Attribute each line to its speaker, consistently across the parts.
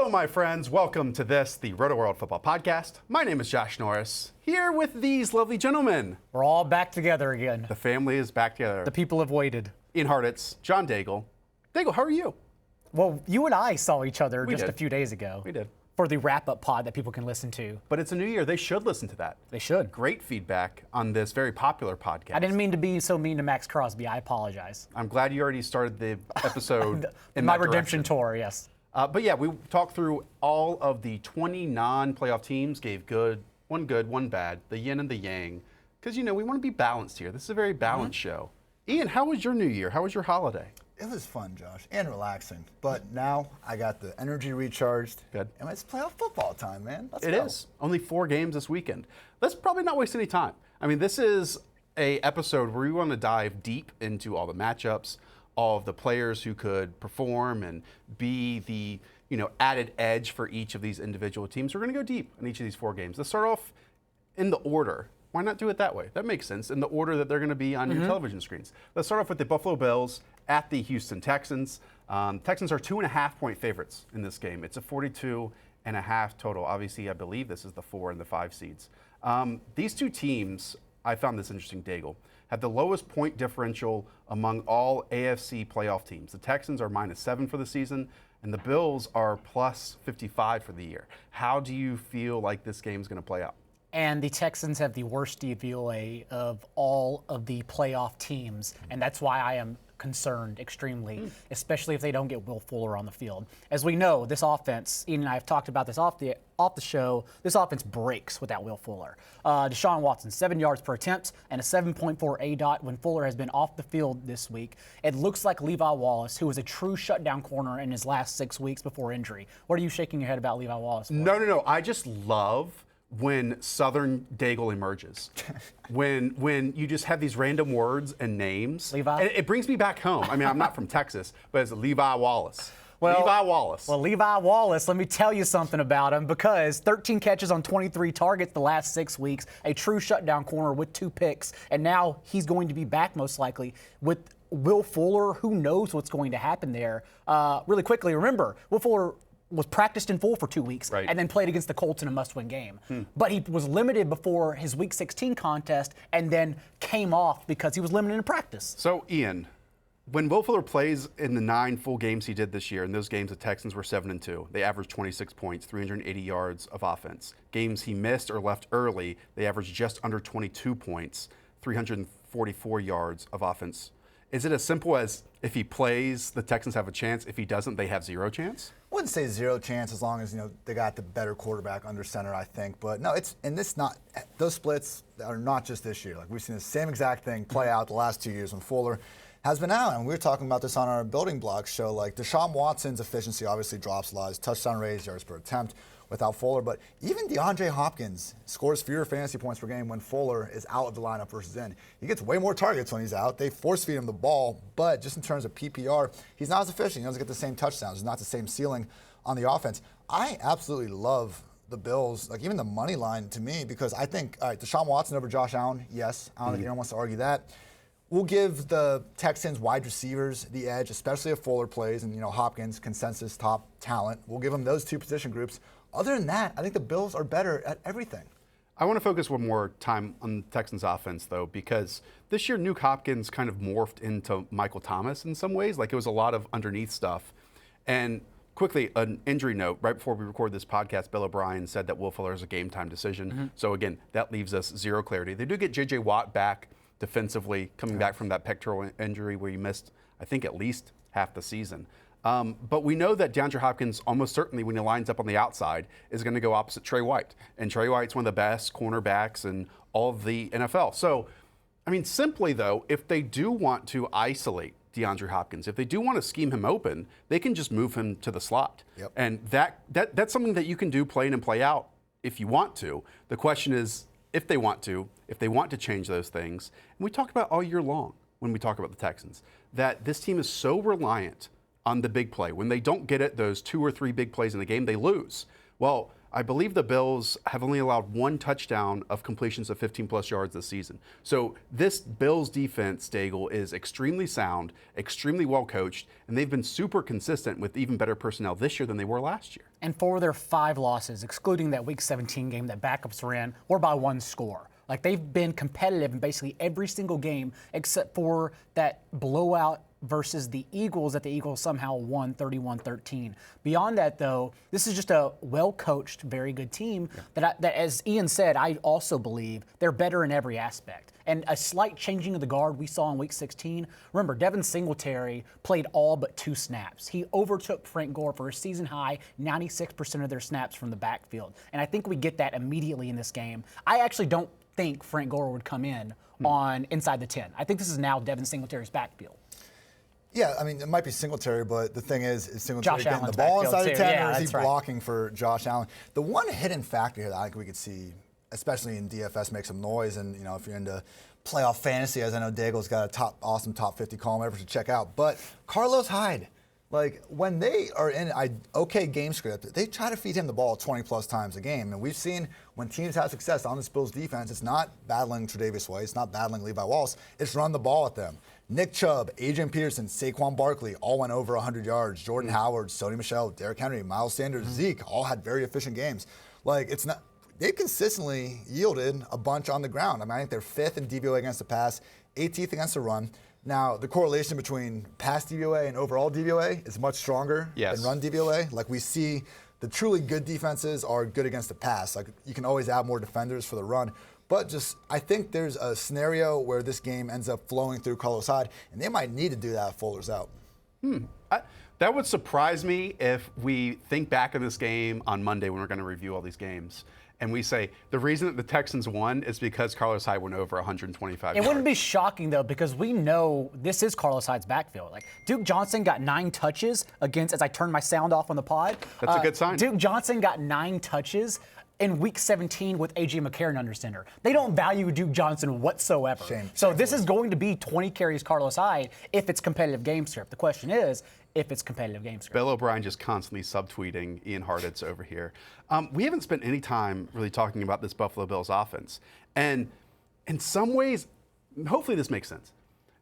Speaker 1: Hello, my friends. Welcome to the Rotoworld Football Podcast. My name is Josh Norris, here with these lovely gentlemen.
Speaker 2: We're all back together again.
Speaker 1: The family is back together.
Speaker 2: The people have waited.
Speaker 1: Ian Hartitz, John Daigle. Daigle, how are you?
Speaker 2: Well, you and I saw each other
Speaker 1: We
Speaker 2: just
Speaker 1: did.
Speaker 2: a few days ago.
Speaker 1: We did.
Speaker 2: For the wrap-up pod that people can listen to.
Speaker 1: But it's a new year. They should listen to that.
Speaker 2: They should.
Speaker 1: Great feedback on this very popular podcast.
Speaker 2: I didn't mean to be so mean to Max Crosby. I apologize.
Speaker 1: I'm glad you already started the episode in
Speaker 2: my
Speaker 1: that
Speaker 2: redemption
Speaker 1: direction.
Speaker 2: tour, yes.
Speaker 1: But yeah, we talked through all of the 20 non-playoff teams, gave good, one bad, the yin and the yang. Because, you know, we want to be balanced here. This is a very balanced show. Ian, how was your new year? How was your holiday?
Speaker 3: It was fun, Josh, and relaxing. But now I got the energy recharged.
Speaker 1: Good.
Speaker 3: And it's playoff football time, man. Let's
Speaker 1: It
Speaker 3: go.
Speaker 1: is. Only 4 games this weekend. Let's probably not waste any time. I mean, this is a episode where we want to dive deep into all the matchups, all of the players who could perform and be the, you know, added edge for each of these individual teams. We're going to go deep in each of these 4 games. Let's start off in the order. Why not do it that way? That makes sense, in the order that they're going to be on your television screens. Let's start off with the Buffalo Bills at the Houston Texans. Texans are 2.5-point favorites in this game. It's a 42.5 total. Obviously, I believe this is the 4 and the 5 seeds. These two teams, I found this interesting, Daigle, have the lowest point differential among all AFC playoff teams. The Texans are -7 for the season, and the Bills are plus 55 for the year. How do you feel like this game is going to play out?
Speaker 2: And the Texans have the worst DVOA of all of the playoff teams, and that's why I am concerned extremely, especially if they don't get Will Fuller on the field. As we know, this offense, Ian and I have talked about this off the show, this offense breaks without Will Fuller. Deshaun Watson, 7 yards per attempt and a 7.4 ADOT when Fuller has been off the field this week. It looks like Levi Wallace, who was a true shutdown corner in his last 6 weeks before injury. What are you shaking your head about Levi Wallace for?
Speaker 1: No. I just love when Southern Daigle emerges. when you just have these random words and names.
Speaker 2: Levi?
Speaker 1: And it brings me back home. I mean, I'm not from Texas, but it's Levi Wallace. Levi Wallace.
Speaker 2: Well, Levi Wallace, let me tell you something about him, because 13 catches on 23 targets the last 6 weeks, a true shutdown corner with 2 picks, and now he's going to be back most likely with Will Fuller. Who knows what's going to happen there? Really quickly, remember, Will Fuller was practiced in full for 2 weeks and then played against the Colts in a must-win game. But he was limited before his Week 16 contest and then came off because he was limited in practice.
Speaker 1: So, Ian, when Will Fuller plays in the 9 full games he did this year, in those games the Texans were 7-2. They averaged 26 points, 380 yards of offense. Games he missed or left early, they averaged just under 22 points, 344 yards of offense. Is it as simple as if he plays, the Texans have a chance? If he doesn't, they have 0 chance?
Speaker 3: I wouldn't say 0 chance as long as, you know, they got the better quarterback under center, I think. But no, those splits are not just this year. Like, we've seen the same exact thing play out the last 2 years when Fuller has been out. And we were talking about this on our building blocks show. Like, Deshaun Watson's efficiency obviously drops a lot. His touchdown rate, yards per attempt without Fuller. But even DeAndre Hopkins scores fewer fantasy points per game when Fuller is out of the lineup versus in. He gets way more targets when he's out. They force feed him the ball. But just in terms of PPR, he's not as efficient. He doesn't get the same touchdowns. There's not the same ceiling on the offense. I absolutely love the Bills, like even the money line to me, because I think, all right, Deshaun Watson over Josh Allen, yes. I don't think anyone wants to argue that. We'll give the Texans wide receivers the edge, especially if Fuller plays and, you know, Hopkins, consensus top talent. We'll give them those 2 position groups. Other than that, I think the Bills are better at everything.
Speaker 1: I want to focus one more time on the Texans offense, though, because this year Nuke Hopkins kind of morphed into Michael Thomas in some ways. Like, it was a lot of underneath stuff. And quickly, an injury note. Right before we record this podcast, Bill O'Brien said that Will Fuller is a game-time decision. So, again, that leaves us 0 clarity. They do get J.J. Watt back defensively, coming back from that pectoral injury where he missed, I think, at least half the season. But we know that DeAndre Hopkins, almost certainly when he lines up on the outside, is going to go opposite Trey White. And Trey White's one of the best cornerbacks in all of the NFL. So, I mean, simply, though, if they do want to isolate DeAndre Hopkins, if they do want to scheme him open, they can just move him to the slot. And that's something that you can do play in and play out if you want to. The question is if they want to change those things. And we talk about all year long when we talk about the Texans, that this team is so reliant on the big play. When they don't get it, those 2 or 3 big plays in the game, they lose. Well, I believe the Bills have only allowed 1 touchdown of completions of 15-plus yards this season. So this Bills defense, Daigle, is extremely sound, extremely well coached, and they've been super consistent with even better personnel this year than they were last year.
Speaker 2: And for their 5 losses, excluding that Week 17 game that backups ran, were by 1 score. Like, they've been competitive in basically every single game except for that blowout versus the Eagles that the Eagles somehow won 31-13. Beyond that, though, this is just a well-coached, very good team that, as Ian said, I also believe they're better in every aspect. And a slight changing of the guard we saw in Week 16. Remember, Devin Singletary played all but 2 snaps. He overtook Frank Gore for a season-high 96% of their snaps from the backfield. And I think we get that immediately in this game. I actually don't think Frank Gore would come in on inside the 10. I think this is now Devin Singletary's backfield.
Speaker 3: Yeah, I mean, it might be Singletary, but the thing is Singletary
Speaker 2: Josh
Speaker 3: getting
Speaker 2: Allen's
Speaker 3: the ball
Speaker 2: backfield
Speaker 3: inside the
Speaker 2: too.
Speaker 3: 10,
Speaker 2: Yeah,
Speaker 3: or is he
Speaker 2: that's right.
Speaker 3: blocking for Josh Allen? The one hidden factor here that I think we could see, especially in DFS, make some noise, and if you're into playoff fantasy, as I know Daigle's got a awesome top 50 column ever to check out, but Carlos Hyde. Like, when they are in an okay game script, they try to feed him the ball 20-plus times a game. And we've seen when teams have success on this Bills defense, it's not battling Tre'Davious White, it's not battling Levi Wallace, it's run the ball at them. Nick Chubb, Adrian Peterson, Saquon Barkley all went over 100 yards. Jordan Howard, Sony Michel, Derrick Henry, Miles Sanders, Zeke all had very efficient games. Like, it's not, they've consistently yielded a bunch on the ground. I mean, I think they're 5th in DVOA against the pass, 18th against the run. Now, the correlation between pass DVOA and overall DVOA is much stronger than run DVOA. Like, we see the truly good defenses are good against the pass. Like, you can always add more defenders for the run. But I think there's a scenario where this game ends up flowing through Carlos Hyde, and they might need to do that if Fuller's out.
Speaker 1: That would surprise me if we think back on this game on Monday when we're going to review all these games, and we say the reason that the Texans won is because Carlos Hyde went over 125 yards.
Speaker 2: It wouldn't be shocking, though, because we know this is Carlos Hyde's backfield. Like, Duke Johnson got 9 touches against, as I turned my sound off on the pod.
Speaker 1: That's a good sign.
Speaker 2: Duke Johnson got 9 touches in Week 17 with A.J. McCarron under center. They don't value Duke Johnson whatsoever. So this is going to be 20 carries Carlos Hyde if it's competitive game script. The question is if it's competitive game script.
Speaker 1: Bill O'Brien just constantly subtweeting Ian Hartitz over here. We haven't spent any time really talking about this Buffalo Bills offense. And in some ways, hopefully this makes sense.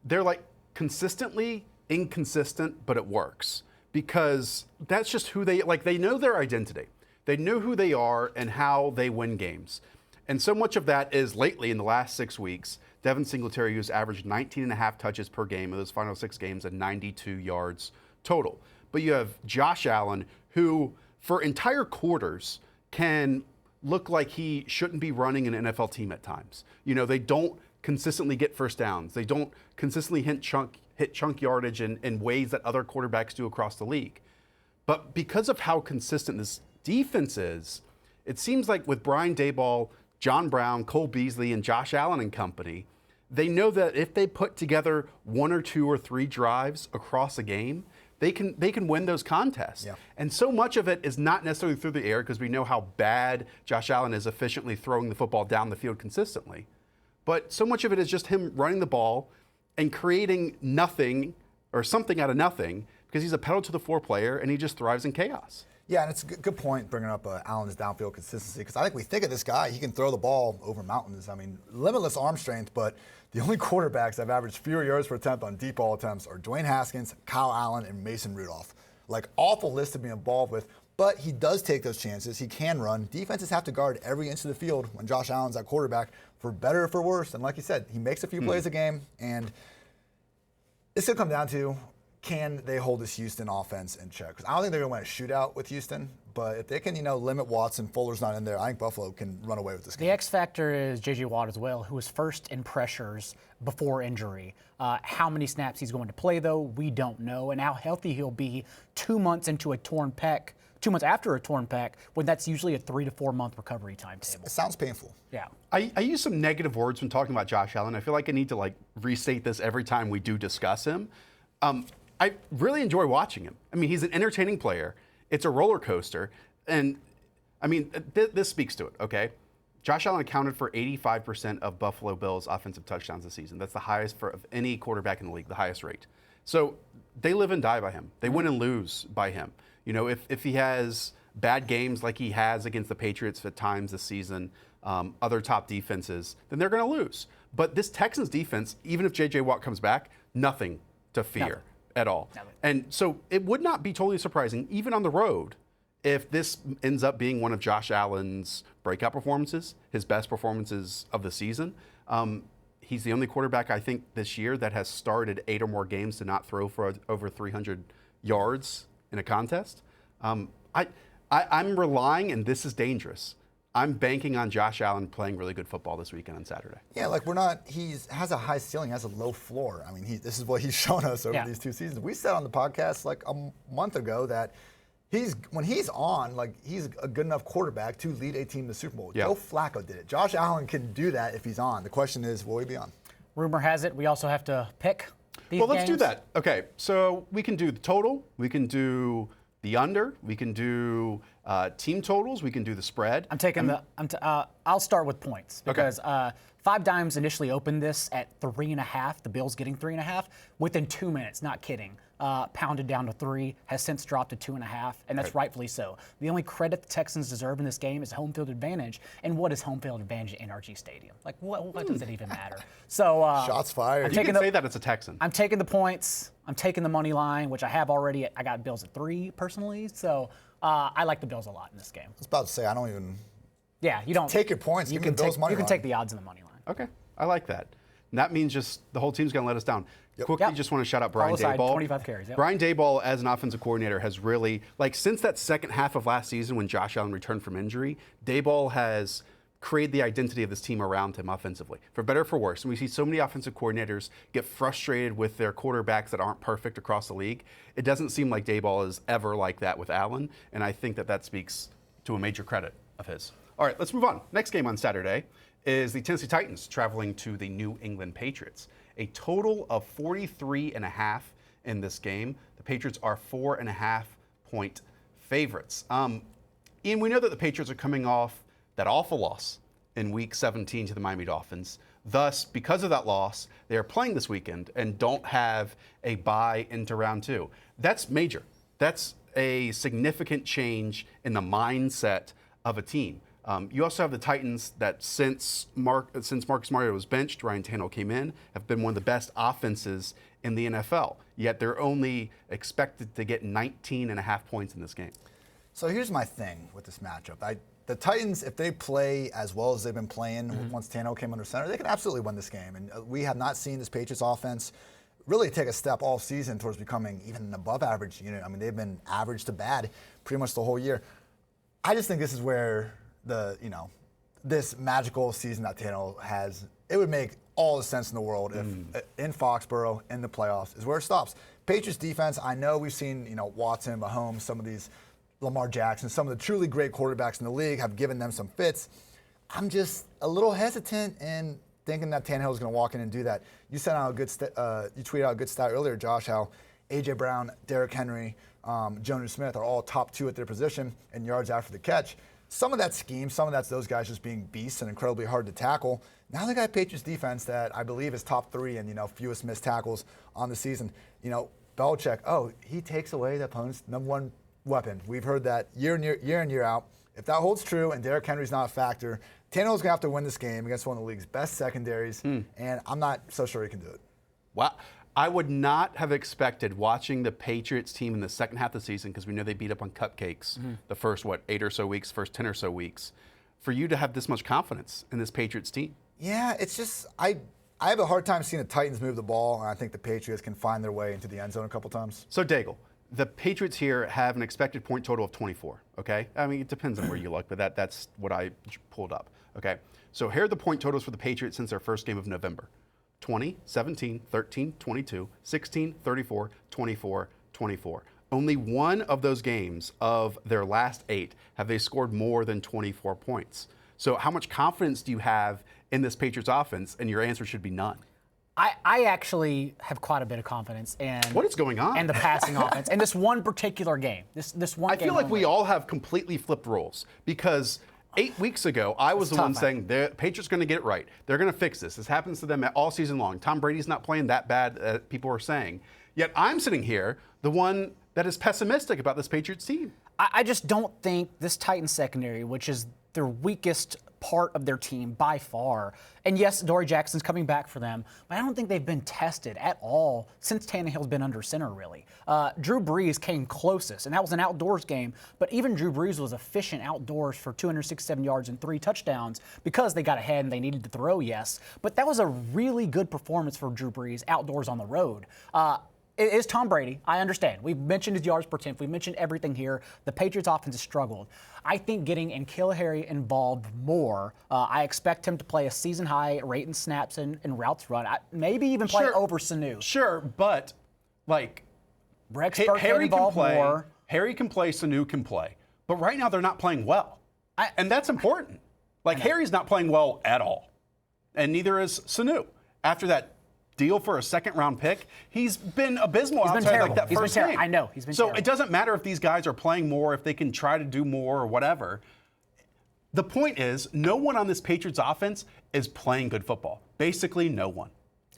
Speaker 1: They're like consistently inconsistent, but it works. Because that's just who they know their identity. They know who they are and how they win games. And so much of that is lately in the last 6 weeks, Devin Singletary, who's averaged 19.5 touches per game in those final 6 games and 92 yards total. But you have Josh Allen, who for entire quarters can look like he shouldn't be running an NFL team at times. They don't consistently get first downs. They don't consistently hit chunk yardage in ways that other quarterbacks do across the league. But because of how consistent this defense is, it seems like with Brian Daboll, John Brown, Cole Beasley, and Josh Allen and company, they know that if they put together 1 or 2 or 3 drives across a game, they can win those contests. Yeah. And so much of it is not necessarily through the air, because we know how bad Josh Allen is efficiently throwing the football down the field consistently. But so much of it is just him running the ball and creating nothing or something out of nothing, because he's a pedal to the floor player and he just thrives in chaos.
Speaker 3: Yeah, and it's a good point bringing up Allen's downfield consistency, because I think we think of this guy, he can throw the ball over mountains. I mean, limitless arm strength, but the only quarterbacks that have averaged fewer yards per attempt on deep ball attempts are Dwayne Haskins, Kyle Allen, and Mason Rudolph. Like, awful list to be involved with, but he does take those chances. He can run. Defenses have to guard every inch of the field when Josh Allen's at quarterback, for better or for worse. And like you said, he makes a few plays a game, and it's going to come down to, can they hold this Houston offense in check? Because I don't think they're going to win a shootout with Houston, but if they can, limit Watson, Fuller's not in there, I think Buffalo can run away with this game.
Speaker 2: The X factor is J.J. Watt as well, who was first in pressures before injury. How many snaps he's going to play, though, we don't know, and how healthy he'll be 2 months into a torn pec, 2 months after a torn pec, when that's usually a 3 to 4 month recovery timetable.
Speaker 3: It sounds painful.
Speaker 2: Yeah.
Speaker 1: I use some negative words when talking about Josh Allen. I feel like I need to restate this every time we do discuss him. I really enjoy watching him. I mean, he's an entertaining player. It's a roller coaster. And, I mean, this speaks to it, okay? Josh Allen accounted for 85% of Buffalo Bills' offensive touchdowns this season. That's the highest of any quarterback in the league, the highest rate. So they live and die by him. They win and lose by him. If he has bad games like he has against the Patriots at times this season, other top defenses, then they're going to lose. But this Texans defense, even if J.J. Watt comes back, nothing to fear at all. And so it would not be totally surprising, even on the road, if this ends up being one of Josh Allen's breakout performances, his best performances of the season. He's the only quarterback, I think, this year that has started 8 or more games to not throw for over 300 yards in a contest. I'm relying, and this is dangerous, I'm banking on Josh Allen playing really good football this weekend on Saturday.
Speaker 3: Yeah, like he has a high ceiling, has a low floor. I mean, this is what he's shown us over these 2 seasons. We said on the podcast like a month ago that when he's on, like he's a good enough quarterback to lead a team to the Super Bowl. Joe Flacco did it. Josh Allen can do that if he's on. The question is, will he be on?
Speaker 2: Rumor has it we also have to pick these games.
Speaker 1: Let's do that. Okay, so we can do the total, we can do the under, we can do team totals, we can do the spread.
Speaker 2: I'll start with points because Five Dimes initially opened this at 3.5. The Bills getting 3.5 within 2 minutes. Not kidding. Pounded down to 3, has since dropped to 2.5, and that's rightfully so. The only credit the Texans deserve in this game is home field advantage. And what is home field advantage at NRG Stadium? Like, what does it even matter? So
Speaker 3: shots fired.
Speaker 1: You can say that it's a Texan.
Speaker 2: I'm taking the points. I'm taking the money line, which I have already. I got Bills at 3 personally. So I like the Bills a lot in this game.
Speaker 3: I was about to say I don't even.
Speaker 2: Yeah, you don't
Speaker 3: take your points. You can
Speaker 2: take the odds in the money line.
Speaker 1: Okay, I like that. And that means just the whole team's going to let us down. Quickly, just want to shout out Brian Daigle.
Speaker 2: 25 carries.
Speaker 1: Brian Daigle, as an offensive coordinator, has really, since that second half of last season when Josh Allen returned from injury, Daigle has created the identity of this team around him offensively, for better or for worse. And we see so many offensive coordinators get frustrated with their quarterbacks that aren't perfect across the league. It doesn't seem like Daigle is ever like that with Allen, and I think that speaks to a major credit of his. All right, let's move on. Next game on Saturday is the Tennessee Titans traveling to the New England Patriots. A total of 43.5 in this game. The Patriots are 4.5-point favorites. Ian, we know that the Patriots are coming off that awful loss in Week 17 to the Miami Dolphins. Thus, because of that loss, they are playing this weekend and don't have a bye into round 2. That's major. That's a significant change in the mindset of a team. You also have the Titans that since Marcus Mariota was benched, Ryan Tannehill came in, have been one of the best offenses in the NFL. Yet they're only expected to get 19.5 points in this game.
Speaker 3: So here's my thing with this matchup. The Titans, if they play as well as they've been playing once Tannehill came under center, they can absolutely win this game. And we have not seen this Patriots offense really take a step all season towards becoming even an above average unit. I mean, they've been average to bad pretty much the whole year. I just think this is where this magical season that Tannehill has, it would make all the sense in the world if in Foxborough, in the playoffs, is where it stops. Patriots defense, I know we've seen, Watson, Mahomes, some of these, Lamar Jackson, some of the truly great quarterbacks in the league have given them some fits. I'm just a little hesitant in thinking that Tannehill is going to walk in and do that. You sent out you tweeted out a good stat earlier, Josh, how A.J. Brown, Derrick Henry, Jonnu Smith are all top 2 at their position in yards after the catch. Some of that scheme, some of that's those guys just being beasts and incredibly hard to tackle. Now they got Patriots defense that I believe is top 3 in fewest missed tackles on the season. Belichick, he takes away the opponent's number 1 weapon. We've heard that year in year out. If that holds true and Derrick Henry's not a factor, Tannehill's gonna have to win this game against one of the league's best secondaries, and I'm not so sure he can do it.
Speaker 1: Wow. I would not have expected watching the Patriots team in the second half of the season, because we know they beat up on cupcakes the first, 8 or so weeks, first 10 or so weeks, for you to have this much confidence in this Patriots team.
Speaker 3: Yeah, it's just, I have a hard time seeing the Titans move the ball, and I think the Patriots can find their way into the end zone a couple times.
Speaker 1: So, Daigle, the Patriots here have an expected point total of 24, okay? I mean, it depends on where you look, but that's what I pulled up, okay? So here are the point totals for the Patriots since their first game of November. 20, 17, 13, 22, 16, 34, 24, 24. Only one of those games of their last 8 have they scored more than 24 points. So how much confidence do you have in this Patriots offense? And your answer should be none.
Speaker 2: I actually have quite a bit of confidence in
Speaker 1: what is going on
Speaker 2: and the passing offense in this one particular game. This one.
Speaker 1: I feel like we all have completely flipped roles, because 8 weeks ago, I was the one saying the Patriots are going to get it right. They're going to fix this. This happens to them all season long. Tom Brady's not playing that bad, people are saying. Yet I'm sitting here, the one that is pessimistic about this Patriots team.
Speaker 2: I just don't think this Titans secondary, which is their weakest part of their team by far, and yes, Dory Jackson's coming back for them, but I don't think they've been tested at all since Tannehill's been under center, really. Drew Brees came closest, and that was an outdoors game, but even Drew Brees was efficient outdoors for 267 yards and 3 touchdowns because they got ahead and they needed to throw, yes. But that was a really good performance for Drew Brees outdoors on the road. It is Tom Brady. I understand. We've mentioned his yards per attempt. We've mentioned everything here. The Patriots offense has struggled. I think getting N'Keal Harry involved more, I expect him to play a season-high rate and snaps and routes run. Maybe even play over Sanu.
Speaker 1: Sure, but, like,
Speaker 2: Rex Burkhead
Speaker 1: Harry can play.
Speaker 2: More.
Speaker 1: Harry can play, Sanu can play. But right now they're not playing well. And that's important. Like, Harry's not playing well at all. And neither is Sanu. After that deal for a second-round pick, he's been abysmal outside like that first game.
Speaker 2: I know, he's been terrible.
Speaker 1: So it doesn't matter if these guys are playing more, if they can try to do more or whatever. The point is, no one on this Patriots offense is playing good football. Basically, no one.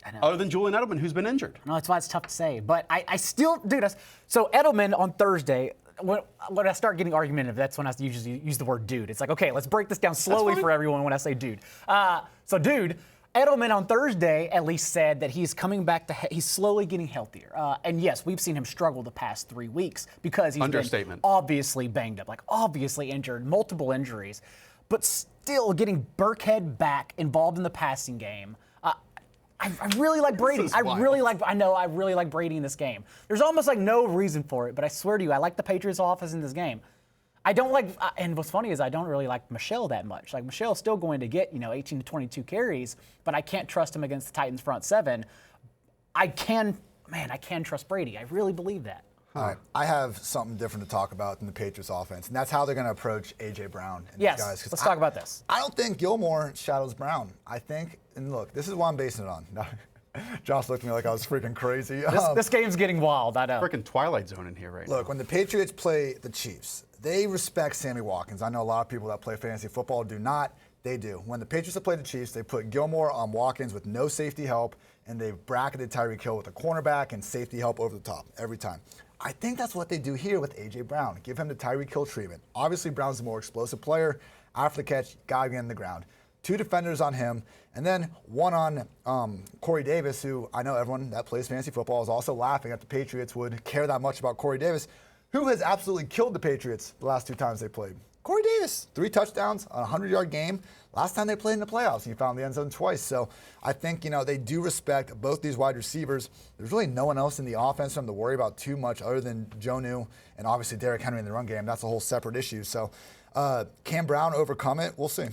Speaker 2: I know.
Speaker 1: Other than Julian Edelman, who's been injured.
Speaker 2: No, that's why it's tough to say. But I still, dude, so Edelman on Thursday, when I start getting argumentative, that's when I usually use the word dude. It's like, okay, let's break this down slowly for everyone when I say dude. So, dude, Edelman on Thursday at least said that he's coming back he's slowly getting healthier. And yes, we've seen him struggle the past 3 weeks because he's been obviously banged up, like obviously injured, multiple injuries. But still getting Burkhead back involved in the passing game. I really like Brady. I really like Brady in this game. There's almost like no reason for it, but I swear to you, I like the Patriots offense in this game. I don't like, and what's funny is I don't really like Michele that much. Like, Michelle's still going to get, 18 to 22 carries, but I can't trust him against the Titans front seven. I can trust Brady. I really believe that.
Speaker 3: All right, I have something different to talk about than the Patriots offense, and that's how they're going to approach A.J. Brown and these guys.
Speaker 2: Let's talk about this.
Speaker 3: I don't think Gilmore shadows Brown. I think, and look, this is what I'm basing it on. Josh looked at me like I was freaking crazy.
Speaker 2: This game's getting wild, I know.
Speaker 1: Freaking Twilight Zone in here right now.
Speaker 3: Look, when the Patriots play the Chiefs, they respect Sammy Watkins. I know a lot of people that play fantasy football do not. They do. When the Patriots have played the Chiefs, they put Gilmore on Watkins with no safety help, and they've bracketed Tyreek Hill with a cornerback and safety help over the top every time. I think that's what they do here with A.J. Brown. Give him the Tyreek Hill treatment. Obviously, Brown's the more explosive player. After the catch, gotta get in the ground. 2 defenders on him, and then 1 on Corey Davis, who I know everyone that plays fantasy football is also laughing at the Patriots would care that much about Corey Davis, who has absolutely killed the Patriots the last 2 times they played. Corey Davis, 3 touchdowns on a 100-yard game. Last time they played in the playoffs, he found the end zone twice. So I think, they do respect both these wide receivers. There's really no one else in the offense for them to worry about too much other than Jonnu and obviously Derrick Henry in the run game. That's a whole separate issue. So can Brown overcome it? We'll see.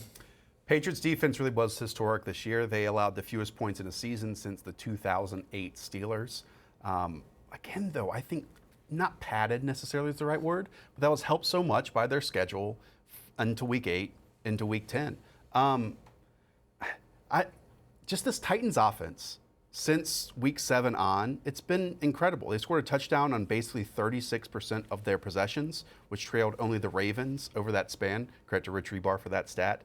Speaker 1: Patriots defense really was historic this year. They allowed the fewest points in a season since the 2008 Steelers. Again, though, I think not padded necessarily is the right word, but that was helped so much by their schedule into week 8, into week 10. Just this Titans offense, since week 7 on, it's been incredible. They scored a touchdown on basically 36% of their possessions, which trailed only the Ravens over that span. Credit to Rich Rebar for that stat.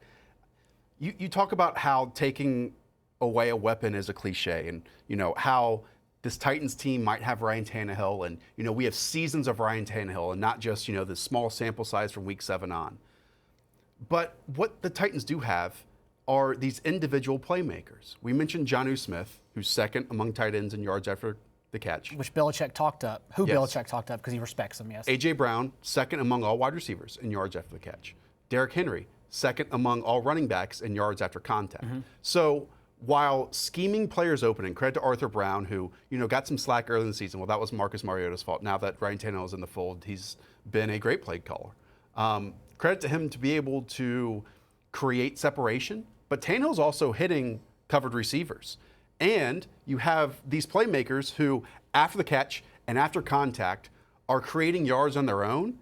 Speaker 1: You talk about how taking away a weapon is a cliche, and how this Titans team might have Ryan Tannehill, and we have seasons of Ryan Tannehill, and not just the small sample size from week 7 on. But what the Titans do have are these individual playmakers. We mentioned Jonnu Smith, who's second among tight ends in yards after the catch.
Speaker 2: Which Belichick talked up. Belichick talked up because he respects him, yes.
Speaker 1: A.J. Brown, second among all wide receivers in yards after the catch. Derrick Henry, second among all running backs in yards after contact. So while scheming players open, and credit to Arthur Brown, who got some slack early in the season. Well, that was Marcus Mariota's fault. Now that Ryan Tannehill is in the fold, he's been a great play caller. Credit to him to be able to create separation, but Tannehill's also hitting covered receivers. And you have these playmakers who, after the catch and after contact, are creating yards on their own.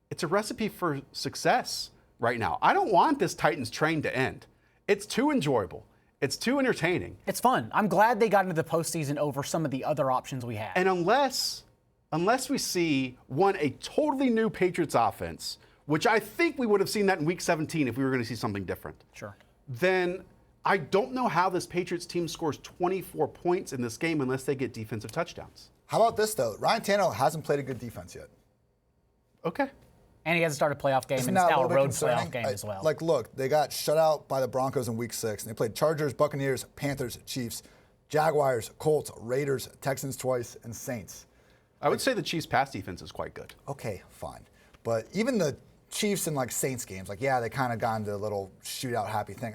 Speaker 1: It's a recipe for success right now. I don't want this Titans train to end. It's too enjoyable. It's too entertaining.
Speaker 2: It's fun. I'm glad they got into the postseason over some of the other options we had.
Speaker 1: And unless we see, a totally new Patriots offense, which I think we would have seen that in week 17 if we were going to see something different.
Speaker 2: Sure.
Speaker 1: Then I don't know how this Patriots team scores 24 points in this game unless they get defensive touchdowns.
Speaker 3: How about this, though? Ryan Tannehill hasn't played a good defense yet.
Speaker 1: Okay.
Speaker 2: And he hasn't started a playoff game, and
Speaker 3: Isn't
Speaker 2: it's
Speaker 3: that
Speaker 2: now a
Speaker 3: little bit
Speaker 2: road
Speaker 3: concerning?
Speaker 2: playoff game as well.
Speaker 3: Like, look, they got shut out by the Broncos in Week 6, and they played Chargers, Buccaneers, Panthers, Chiefs, Jaguars, Colts, Raiders, Texans twice, and Saints.
Speaker 1: I would say the Chiefs' pass defense is quite good.
Speaker 3: Okay, fine. But even the Chiefs and Saints games, yeah, they kind of got into a little shootout happy thing.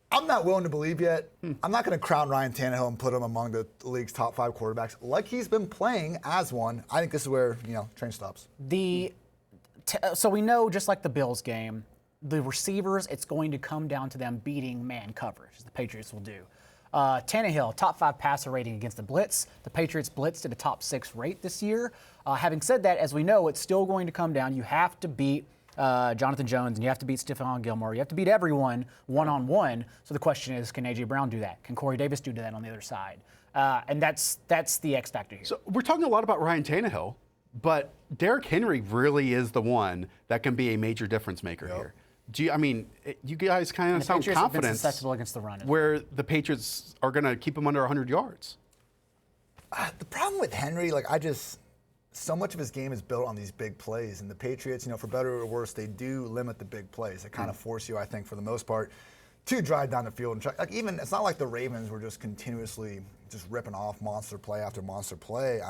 Speaker 3: I'm not willing to believe yet. I'm not going to crown Ryan Tannehill and put him among the league's top 5 quarterbacks like he's been playing as one. I think this is where, train stops.
Speaker 2: So we know, just like the Bills game, the receivers, it's going to come down to them beating man coverage, as the Patriots will do. Tannehill, top 5 passer rating against the blitz. The Patriots blitzed at a top 6 rate this year. Having said that, as we know, it's still going to come down. You have to beat Jonathan Jones, and you have to beat Stephon Gilmore. You have to beat everyone one-on-one. So the question is, can A.J. Brown do that? Can Corey Davis do that on the other side? And that's the X factor here.
Speaker 1: So we're talking a lot about Ryan Tannehill, but Derrick Henry really is the one that can be a major difference maker here. You guys kind of sound
Speaker 2: Patriots have been
Speaker 1: confident
Speaker 2: susceptible against the run.
Speaker 1: where the Patriots are going to keep him under 100 yards.
Speaker 3: The problem with Henry, so much of his game is built on these big plays, and the Patriots, for better or worse, they do limit the big plays. They kind of force you, I think, for the most part, to drive down the field and try. Even it's not like the Ravens were just continuously just ripping off monster play after monster play.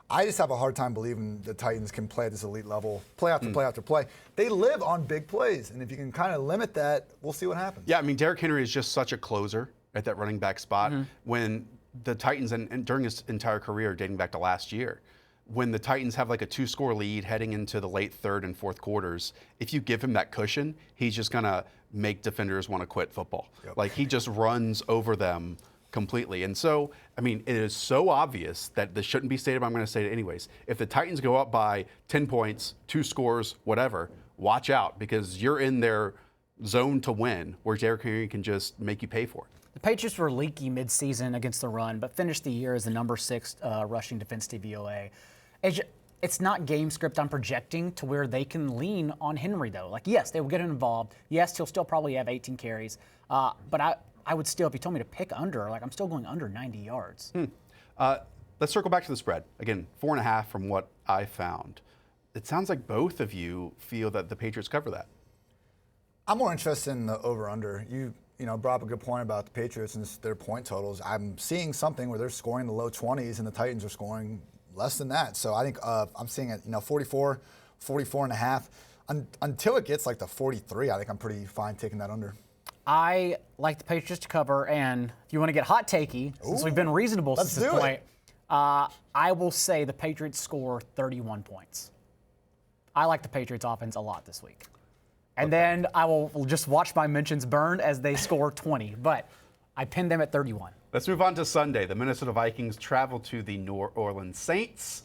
Speaker 3: I just have a hard time believing the Titans can play at this elite level, play after play after play. They live on big plays, and if you can kind of limit that, we'll see what happens.
Speaker 1: Yeah, Derrick Henry is just such a closer at that running back spot. When the Titans, and during his entire career, dating back to last year, when the Titans have a 2-score lead heading into the late third and fourth quarters, if you give him that cushion, he's just going to make defenders want to quit football. Yep. He just runs over them completely. And so, it is so obvious that this shouldn't be stated, but I'm going to say it anyways. If the Titans go up by 10 points, 2 scores, whatever, watch out, because you're in their zone to win, where Derrick Henry can just make you pay for it.
Speaker 2: The Patriots were leaky midseason against the run, but finished the year as the number 6 rushing defense DVOA. It's not game script I'm projecting to where they can lean on Henry, though. Yes, they will get him involved. Yes, he'll still probably have 18 carries. But I would still, if you told me to pick under, I'm still going under 90 yards.
Speaker 1: Let's circle back to the spread. Again, 4.5 from what I found. It sounds like both of you feel that the Patriots cover that.
Speaker 3: I'm more interested in the over-under. You brought up a good point about the Patriots and their point totals. I'm seeing something where they're scoring in the low 20s and the Titans are scoring less than that. So I think I'm seeing it, 44, 44.5. Until it gets the 43, I think I'm pretty fine taking that under.
Speaker 2: I like the Patriots to cover, and if you want to get hot takey, since we've been reasonable since this point, I will say the Patriots score 31 points. I like the Patriots offense a lot this week. And then I will just watch my mentions burn as they score 20, but I pinned them at 31.
Speaker 1: Let's move on to Sunday. The Minnesota Vikings travel to the New Orleans Saints.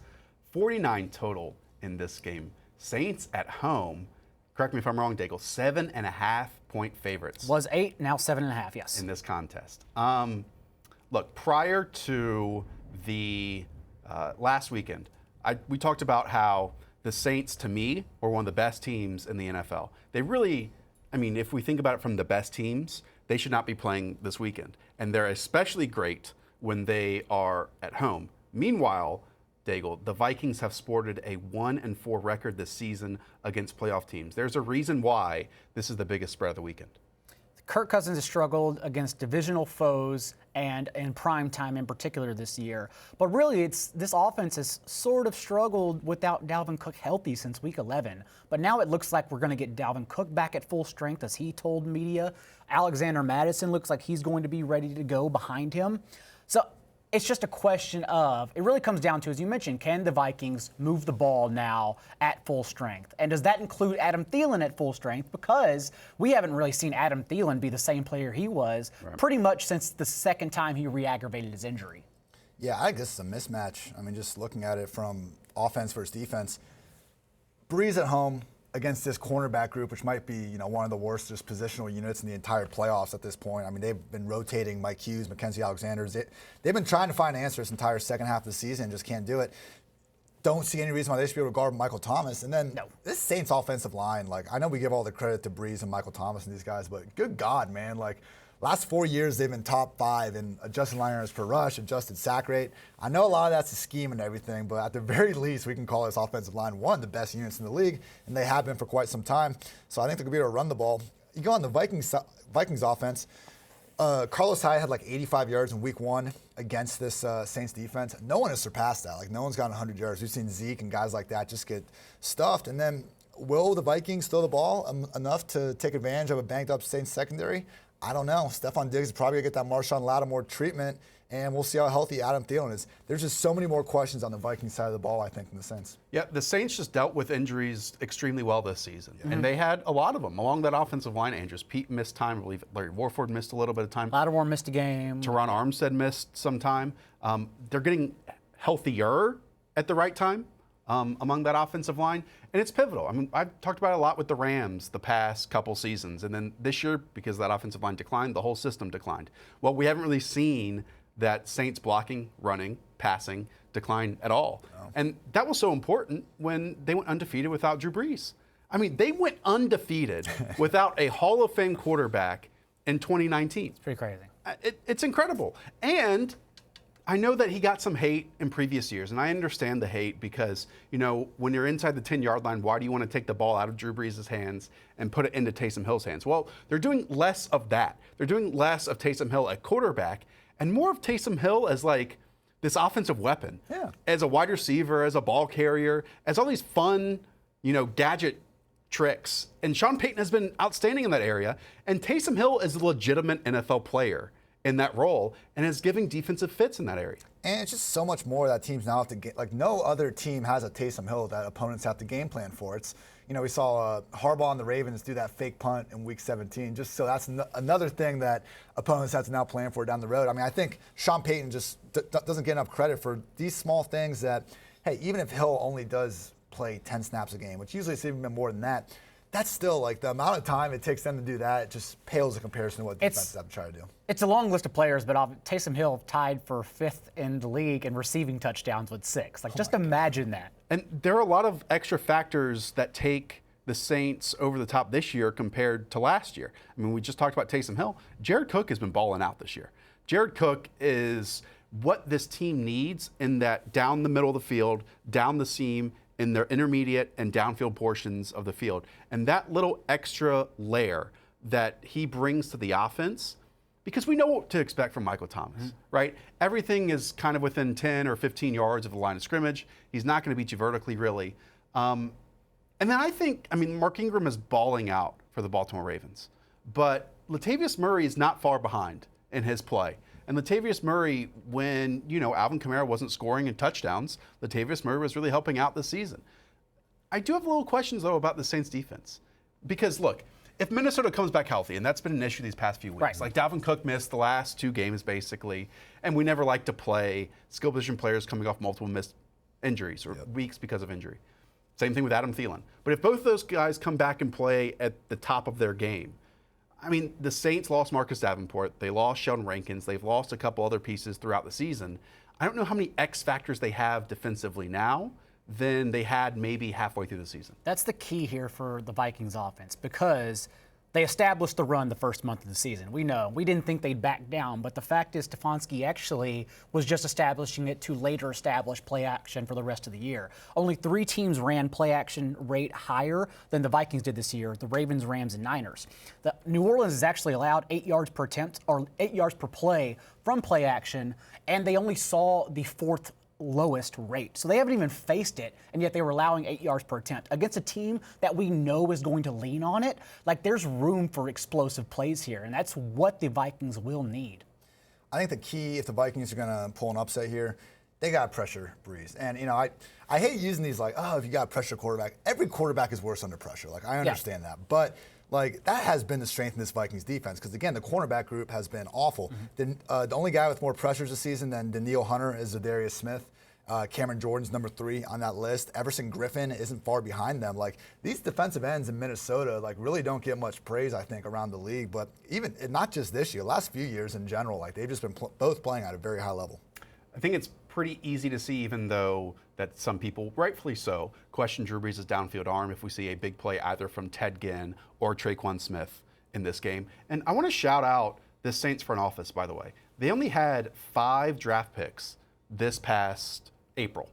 Speaker 1: 49 total in this game. Saints at home, correct me if I'm wrong, Daigle, 7.5-point favorites.
Speaker 2: Was 8, now 7.5, yes.
Speaker 1: In this contest. Look, prior to the last weekend, we talked about how the Saints, to me, were one of the best teams in the NFL. They really, if we think about it from the best teams, they should not be playing this weekend. And they're especially great when they are at home. Meanwhile, Daigle, the Vikings have sported a 1-4 record this season against playoff teams. There's a reason why this is the biggest spread of the weekend.
Speaker 2: Kirk Cousins has struggled against divisional foes and in Primetime in particular this year. But really, this offense has sort of struggled without Dalvin Cook healthy since Week 11. But now it looks like we're going to get Dalvin Cook back at full strength, as he told media. Alexander Mattison looks like he's going to be ready to go behind him. So it's just a question of, it really comes down to, as you mentioned, can the Vikings move the ball now at full strength? And does that include Adam Thielen at full strength? Because we haven't really seen Adam Thielen be the same player he was pretty much since the second time he re-aggravated his injury.
Speaker 3: Yeah, I think this is a mismatch. Just looking at it from offense versus defense. Breeze at home against this cornerback group, which might be one of the worst just positional units in the entire playoffs at this point. They've been rotating Mike Hughes, Mackenzie Alexander. They've been trying to find answers this entire second half of the season and just can't do it. Don't see any reason why they should be able to guard Michael Thomas. And then this Saints offensive line, I know we give all the credit to Breeze and Michael Thomas and these guys, but good God, man, Last 4 years, they've been top 5 in adjusted line yards per rush, adjusted sack rate. I know a lot of that's a scheme and everything, but at the very least, we can call this offensive line one of the best units in the league, and they have been for quite some time. So I think they're going to be able to run the ball. You go on the Vikings offense, Carlos Hyde had like 85 yards in week 1 against this Saints defense. No one has surpassed that. Like, no one's gotten 100 yards. We've seen Zeke and guys like that just get stuffed. And then will the Vikings throw the ball enough to take advantage of a banged-up Saints secondary? I don't know. Stephon Diggs is probably going to get that Marshawn Lattimore treatment, and we'll see how healthy Adam Thielen is. There's just so many more questions on the Vikings side of the ball, I think, than the Saints.
Speaker 1: Yeah, the Saints just dealt with injuries extremely well this season, and they had a lot of them along that offensive line. Andrews Pete missed time. I believe Larry Warford missed a little bit of time.
Speaker 2: Lattimore missed a game.
Speaker 1: Teron Armstead missed some time. They're getting healthier at the right time among that offensive line, and it's pivotal. I mean, I've talked about it a lot with the Rams the past couple seasons, and then this year, because that offensive line declined, the whole system declined. Well, we haven't really seen that Saints blocking, running, passing decline at all. No. And that was so important when they went undefeated without Drew Brees. I mean, they went undefeated without a Hall of Fame quarterback in 2019.
Speaker 2: It's pretty crazy.
Speaker 1: It's incredible. And I know that he got some hate in previous years, and I understand the hate because, you know, when you're inside the 10-yard line, why do you want to take the ball out of Drew Brees' hands and put it into Taysom Hill's hands? Well, they're doing less of that. They're doing less of Taysom Hill at quarterback and more of Taysom Hill as like this offensive weapon, as a wide receiver, as a ball carrier, as all these fun, you know, gadget tricks. And Sean Payton has been outstanding in that area, and Taysom Hill is a legitimate NFL player in that role and is giving defensive fits in that area.
Speaker 3: And it's just so much more that teams now have to get. Like, no other team has a Taysom Hill that opponents have to game plan for. It's, you know, we saw Harbaugh and the Ravens do that fake punt in Week 17. Just so that's another thing that opponents have to now plan for down the road. I mean, I think Sean Payton just doesn't get enough credit for these small things that, hey, even if Hill only does play 10 snaps a game, which usually it's even been more than that, that's still, like, the amount of time it takes them to do that, it just pales in comparison to what defenses have to try to do.
Speaker 2: It's a long list of players, but Taysom Hill tied for 5th in the league in receiving touchdowns with 6. Like, just imagine that.
Speaker 1: And there are a lot of extra factors that take the Saints over the top this year compared to last year. I mean, we just talked about Taysom Hill. Jared Cook has been balling out this year. Jared Cook is what this team needs in that down the middle of the field, down the seam, in their intermediate and downfield portions of the field. And that little extra layer that he brings to the offense, because we know what to expect from Michael Thomas, right? Everything is kind of within 10 or 15 yards of the line of scrimmage. He's not going to beat you vertically, really. And then I think, I mean, Mark Ingram is balling out for the Baltimore Ravens. But Latavius Murray is not far behind in his play. And Latavius Murray, when, you know, Alvin Kamara wasn't scoring in touchdowns, Latavius Murray was really helping out this season. I do have little questions, though, about the Saints defense. Because, look, if Minnesota comes back healthy, and that's been an issue these past few weeks,
Speaker 2: right.
Speaker 1: Like Dalvin Cook missed the last 2 games, basically, and we never like to play skill position players coming off multiple missed injuries or weeks because of injury. Same thing with Adam Thielen. But if both those guys come back and play at the top of their game, I mean, the Saints lost Marcus Davenport. They lost Sheldon Rankins. They've lost a couple other pieces throughout the season. I don't know how many X factors they have defensively now than they had maybe halfway through the season.
Speaker 2: That's the key here for the Vikings offense, because they established the run the first month of the season. We know. We didn't think they'd back down, but the fact is Stefanski actually was just establishing it to later establish play action for the rest of the year. Only 3 teams ran play action rate higher than the Vikings did this year: the Ravens, Rams, and Niners. The New Orleans has actually allowed 8 yards per attempt, or 8 yards per play from play action, and they only saw the 4th lowest rate. So they haven't even faced it, and yet they were allowing 8 yards per attempt against a team that we know is going to lean on it. Like, there's room for explosive plays here, and that's what the Vikings will need.
Speaker 3: I think the key, if the Vikings are going to pull an upset here, they got to pressure Brees. And, you know, I hate using these like, oh, if you got pressure quarterback. Every quarterback is worse under pressure. Like, I understand that. But, like, that has been the strength in this Vikings defense, because, again, the cornerback group has been awful. The only guy with more pressures this season than Danielle Hunter is Zadarius Smith. Cameron Jordan's number 3 on that list. Everson Griffin isn't far behind them. Like, these defensive ends in Minnesota, like, really don't get much praise, I think, around the league. But even not just this year, last few years in general, like, they've just been both playing at a very high level.
Speaker 1: I think it's pretty easy to see, even though that some people, rightfully so, question Drew Brees' downfield arm if we see a big play either from Ted Ginn or Traquan Smith in this game. And I want to shout out this Saints front office, by the way, they only had 5 draft picks this past April.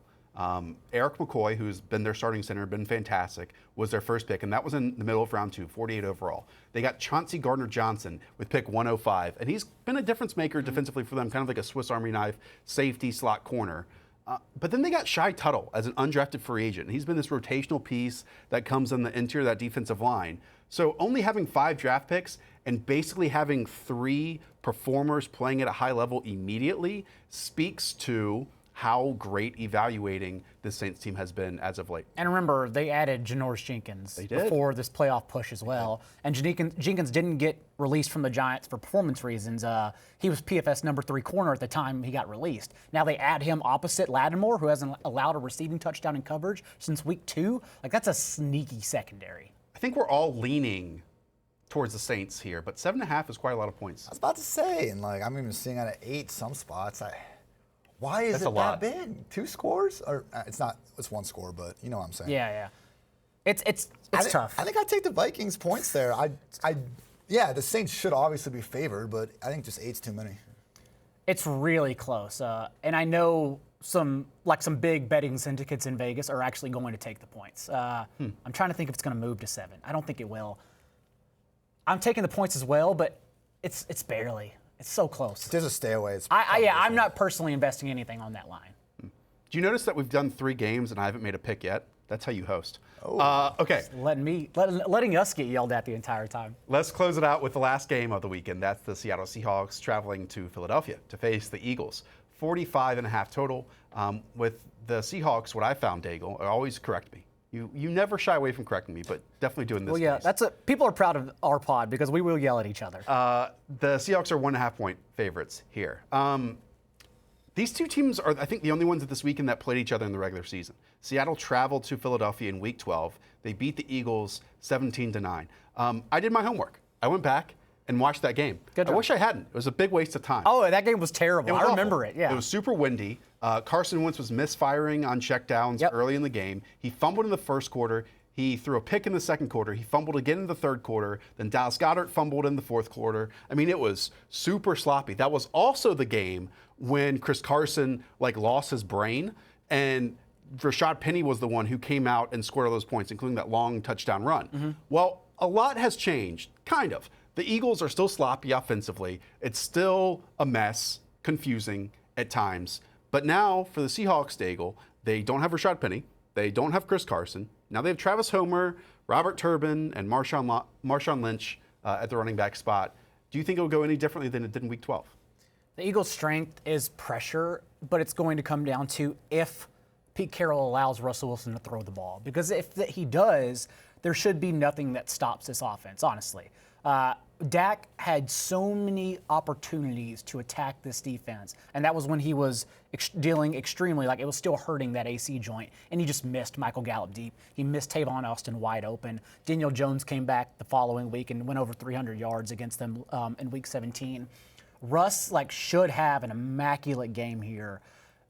Speaker 1: Eric McCoy, who's been their starting center, been fantastic, was their first pick, and that was in the middle of round 2, 48 overall. They got Chauncey Gardner-Johnson with pick 105, and he's been a difference maker defensively for them, kind of like a Swiss Army knife, safety, slot corner. But then they got Shy Tuttle as an undrafted free agent, and he's been this rotational piece that comes in the interior of that defensive line. So only having 5 draft picks and basically having 3 performers playing at a high level immediately speaks to how great evaluating this Saints team has been as of late.
Speaker 2: And remember, they added Janoris Jenkins before this playoff push as well. And Jenkins didn't get released from the Giants for performance reasons. He was PFS number 3 corner at the time he got released. Now they add him opposite Lattimore, who hasn't allowed a receiving touchdown in coverage since week 2. Like, that's a sneaky secondary.
Speaker 1: I think we're all leaning towards the Saints here, but 7.5 is quite a lot of points.
Speaker 3: I was about to say, and like I'm even seeing out of 8 some spots. Why is it that big? 2 scores? Or it's not. It's 1 score, but you know what I'm saying.
Speaker 2: Yeah. It's tough.
Speaker 3: I think I'd take the Vikings points there. Yeah, the Saints should obviously be favored, but I think just 8's too many.
Speaker 2: It's really close, and I know some big betting syndicates in Vegas are actually going to take the points. I'm trying to think if it's going to move to 7. I don't think it will. I'm taking the points as well, but it's barely. It's so close.
Speaker 3: There's a stay away.
Speaker 2: I'm not personally investing anything on that line.
Speaker 1: Do you notice that we've done 3 games and I haven't made a pick yet? That's how you host. Okay.
Speaker 2: Letting us get yelled at the entire time.
Speaker 1: Let's close it out with the last game of the weekend. That's the Seattle Seahawks traveling to Philadelphia to face the Eagles. 45.5 total. With the Seahawks, what I found, Daigle, always correct me. You never shy away from correcting me, but definitely doing this.
Speaker 2: Well, yeah, people are proud of our pod because we will yell at each other.
Speaker 1: The Seahawks are 1.5 point favorites here. These 2 teams are, I think, the only ones this weekend that played each other in the regular season. Seattle traveled to Philadelphia in Week 12. They beat the Eagles 17-9. I did my homework. I went back and watched that game.
Speaker 2: Good job.
Speaker 1: I wish I hadn't. It was a big waste of time.
Speaker 2: Oh, that game was terrible. I remember it. Yeah.
Speaker 1: It was super windy. Carson Wentz was misfiring on checkdowns early in the game. He fumbled in the first quarter. He threw a pick in the second quarter. He fumbled again in the third quarter. Then Dallas Goedert fumbled in the fourth quarter. I mean, it was super sloppy. That was also the game when Chris Carson lost his brain, and Rashad Penny was the one who came out and scored all those points, including that long touchdown run. Mm-hmm. Well, a lot has changed, kind of. The Eagles are still sloppy offensively. It's still a mess, confusing at times. But now for the Seahawks, Daigle, they don't have Rashad Penny. They don't have Chris Carson. Now they have Travis Homer, Robert Turbin, and Marshawn Lynch at the running back spot. Do you think it will go any differently than it did in Week 12?
Speaker 2: The Eagles' strength is pressure, but it's going to come down to if Pete Carroll allows Russell Wilson to throw the ball. Because if he does, there should be nothing that stops this offense, honestly. Dak had so many opportunities to attack this defense, and that was when he was dealing extremely, it was still hurting that AC joint, and he just missed Michael Gallup deep. He missed Tavon Austin wide open. Daniel Jones came back the following week and went over 300 yards against them in Week 17. Russ should have an immaculate game here.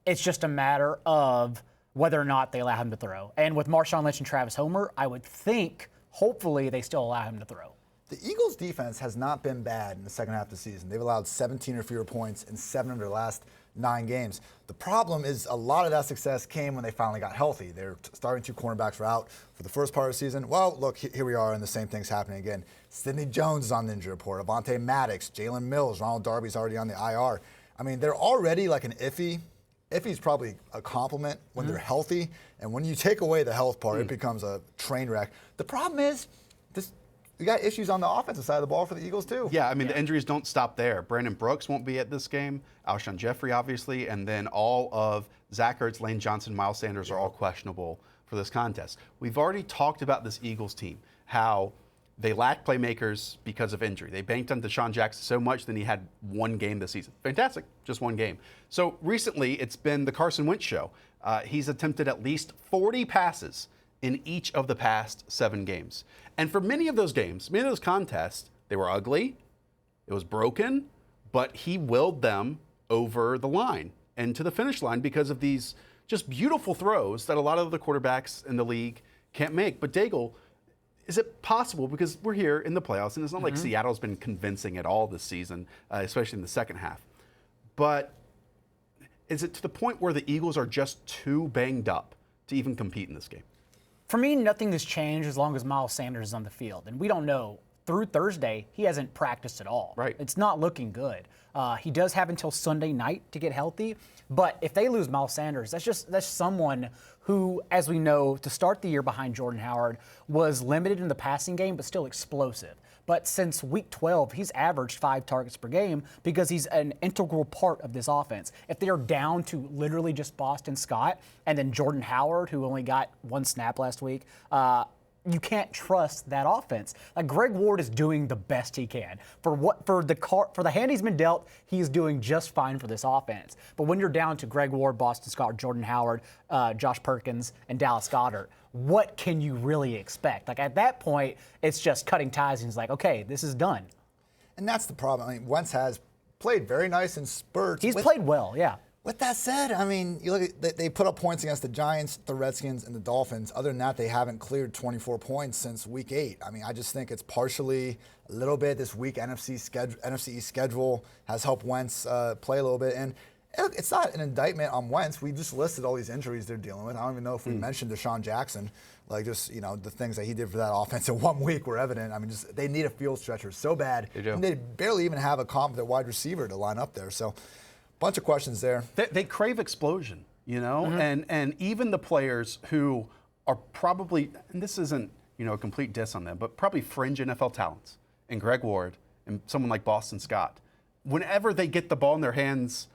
Speaker 2: It's just a matter of whether or not they allow him to throw. And with Marshawn Lynch and Travis Homer, I would think, hopefully, they still allow him to throw.
Speaker 3: The Eagles' defense has not been bad in the second half of the season. They've allowed 17 or fewer points in 7 of their last 9 games. The problem is a lot of that success came when they finally got healthy. Their starting 2 cornerbacks were out for the first part of the season. Well, look, here we are, and the same thing's happening again. Sidney Jones is on the injury report. Avonte Maddox, Jalen Mills, Ronald Darby's already on the IR. I mean, they're already an iffy. Iffy's probably a compliment when they're healthy, and when you take away the health part, it becomes a train wreck. The problem is we got issues on the offensive side of the ball for the Eagles, too.
Speaker 1: Yeah, I mean, the injuries don't stop there. Brandon Brooks won't be at this game. Alshon Jeffrey, obviously. And then all of Zach Ertz, Lane Johnson, Miles Sanders are all questionable for this contest. We've already talked about this Eagles team, how they lack playmakers because of injury. They banked on Deshaun Jackson so much that he had 1 game this season. Fantastic, just 1 game. So recently, it's been the Carson Wentz show. He's attempted at least 40 passes in each of the past 7 games. And for many of those games, many of those contests, they were ugly, it was broken, but he willed them over the line and to the finish line because of these just beautiful throws that a lot of the quarterbacks in the league can't make. But Daigle, is it possible, because we're here in the playoffs, and it's not like Seattle's been convincing at all this season, especially in the second half, but is it to the point where the Eagles are just too banged up to even compete in this game?
Speaker 2: For me, nothing has changed as long as Miles Sanders is on the field. And we don't know. Through Thursday, he hasn't practiced at all.
Speaker 1: Right.
Speaker 2: It's not looking good. He does have until Sunday night to get healthy. But if they lose Miles Sanders, that's someone who, as we know, to start the year behind Jordan Howard, was limited in the passing game, but still explosive. But since week 12, he's averaged 5 targets per game because he's an integral part of this offense. If they are down to literally just Boston Scott and then Jordan Howard, who only got 1 snap last week, you can't trust that offense. Like, Greg Ward is doing the best he can. For the hand he's been dealt, he's doing just fine for this offense. But when you're down to Greg Ward, Boston Scott, Jordan Howard, Josh Perkins, and Dallas Goedert, what can you really expect? Like, at that point, it's just cutting ties, and it's like, okay, this is done.
Speaker 3: And that's the problem. I mean, Wentz has played very nice in spurts.
Speaker 2: He's played well, yeah.
Speaker 3: With that said, I mean, you look at they put up points against the Giants, the Redskins, and the Dolphins. Other than that, they haven't cleared 24 points since Week 8. I mean, I just think it's partially a little bit this weak NFC East schedule has helped Wentz play a little bit. And it's not an indictment on Wentz. We just listed all these injuries they're dealing with. I don't even know if we mentioned Deshaun Jackson. Like, just, you know, the things that he did for that offense in 1 week were evident. I mean, just they need a field stretcher so bad.
Speaker 1: They do.
Speaker 3: And they barely even have a competent wide receiver to line up there. So, bunch of questions there.
Speaker 1: They crave explosion, you know, and even the players who are probably, and this isn't, you know, a complete diss on them, but probably fringe NFL talents, and Greg Ward and someone like Boston Scott, whenever they get the ball in their hands,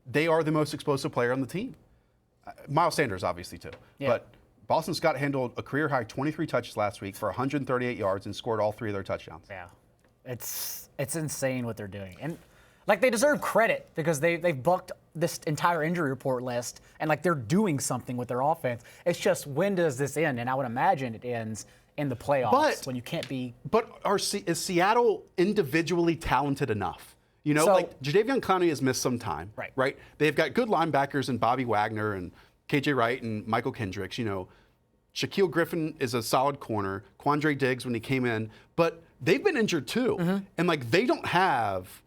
Speaker 1: they are the most explosive player on the team. Miles Sanders, obviously, too.
Speaker 2: Yeah.
Speaker 1: But Boston Scott handled a career-high 23 touches last week for 138 yards and scored all 3 of their touchdowns.
Speaker 2: Yeah, it's insane what they're doing. And, like, they deserve credit because they've bucked this entire injury report list, and, like, they're doing something with their offense. It's just, when does this end? And I would imagine it ends in the playoffs when you can't be.
Speaker 1: But is Seattle individually talented enough? You know, like, Jadeveon Clowney has missed some time. Right? They've got good linebackers in Bobby Wagner and KJ Wright and Michael Kendricks. You know, Shaquille Griffin is a solid corner. Quandre Diggs when he came in. But they've been injured, too. And, like, they don't have,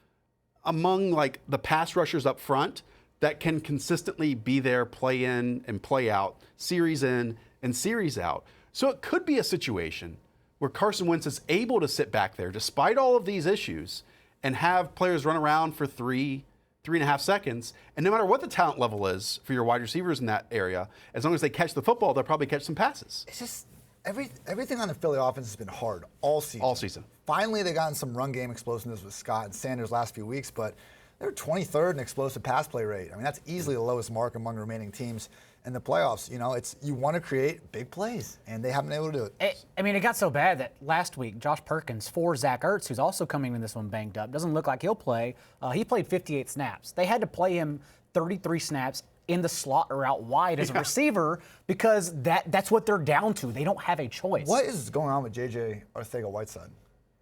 Speaker 1: among, like, the pass rushers up front that can consistently be there, play in and play out, series in and series out. So it could be a situation where Carson Wentz is able to sit back there despite all of these issues and have players run around for 3.5 seconds. And no matter what the talent level is for your wide receivers in that area, as long as they catch the football, they'll probably catch some passes.
Speaker 3: It's just everything on the Philly offense has been hard all season. Finally, they got in some run game explosiveness with Scott and Sanders last few weeks, but they're 23rd in explosive pass play rate. I mean, that's easily the lowest mark among remaining teams in the playoffs. You know, you want to create big plays, and they haven't been able to do it.
Speaker 2: I mean, it got so bad that last week, Josh Perkins for Zach Ertz, who's also coming in this one banged up, doesn't look like he'll play. He played 58 snaps. They had to play him 33 snaps in the slot or out wide as a receiver because that's what they're down to. They don't have a choice.
Speaker 3: What is going on with J.J. Arcega-Whiteside?